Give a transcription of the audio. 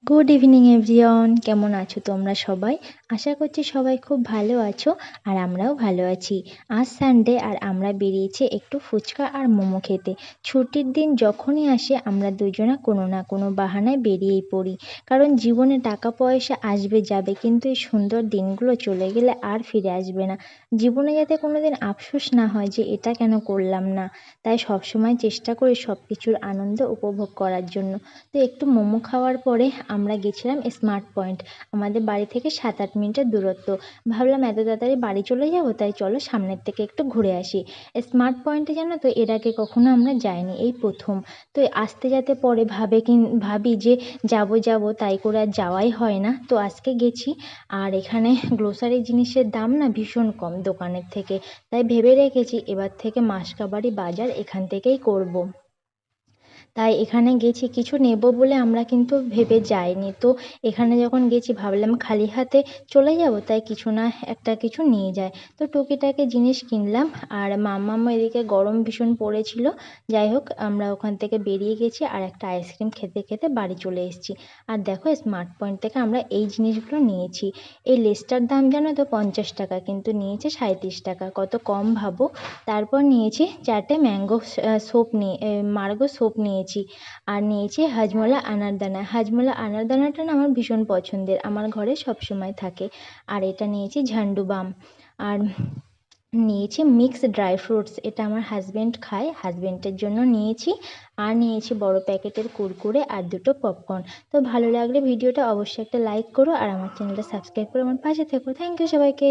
Good evening everyone, কেমন আছো তোমরা সবাই? আশা করছি সবাই খুব ভালো আছো আর আমরাও ভালো আছি। আজ সানডে আর আমরা বেরিয়েছি একটু ফুচকা আর মোমো খেতে। ছুটির দিন যখনই আসে আমরা দুজনা কোনো না কোনো বাহানায় বেরিয়েই পড়ি, কারণ জীবনে টাকা পয়সা আসবে যাবে, কিন্তু এই সুন্দর দিনগুলো চলে গেলে আর ফিরে আসবে না। জীবনে যাতে কোনোদিন আফসোস না হয় যে এটা কেন করলাম না, তাই সবসময় চেষ্টা করি সব কিছুর আনন্দ উপভোগ করার জন্য। তো একটু মোমো খাওয়ার পরে আমরা গেছিলাম স্মার্ট পয়েন্ট। আমাদের বাড়ি থেকে 7-8 মিনিটের দূরত্ব। ভাবলাম এত তাড়াতাড়ি বাড়ি চলে যাবো, তাই চলো সামনের থেকে একটু ঘুরে আসি। স্মার্ট পয়েন্টে জানো তো এর আগে কখনো আমরা যাইনি, এই প্রথম। তো আসতে যেতে পরে ভাবি যে যাব যাব, তাই করে আর যাওয়াই হয় না। তো আজকে গেছি, আর এখানে গ্রোসারি জিনিসের দাম না ভীষণ কম দোকানের থেকে, তাই ভেবে রেখেছি এবার থেকে মাসকাবারি বাজার এখান থেকেই করব। তাই এখানে গেছি, কিছু নেব বলে আমরা কিন্তু ভেবে যাইনি। তো এখানে যখন গেছি ভাবলাম খালি হাতে চলে যাব, তাই কিছু না একটা কিছু নিয়ে যাই। তো টুকিটাকি জিনিস কিনলাম, আর মাম্মামও এদিকে গরম ভীষণ পড়েছিল। যাই হোক, আমরা ওখান থেকে বেরিয়ে গেছি আর একটা আইসক্রিম খেতে খেতে বাড়ি চলে এসেছি। আর দেখো স্মার্ট পয়েন্ট থেকে আমরা এই জিনিসগুলো নিয়েছি। এই লেসটার দাম জানো তো 50 টাকা, কিন্তু নিয়েছে 37 টাকা, কত কম ভাবো। তারপর নিয়েছি 4টে ম্যাঙ্গো সোপ মার্গো সোপ নিয়েছি। আর নিয়েছি হাজমোলা আনারদানা। হাজমোলা আনারদানাটা না আমার ভীষণ পছন্দের, আমার ঘরে সবসময় থাকে। আর এটা নিয়েছি ঝান্ডু বাম। আর নিয়েছি মিক্স ড্রাই ফ্রুটস, এটা আমার হাজব্যান্ড খায়, হাজব্যান্ডের জন্য নিয়েছি। আর নিয়েছি বড় প্যাকেটের কুরকুরে আর দুটো পপকর্ন। তো ভালো লাগলে ভিডিওটা অবশ্যই একটা লাইক করো, আর আমার চ্যানেলটা সাবস্ক্রাইব করে আমার পাশে থেকো। থ্যাংক ইউ সবাইকে।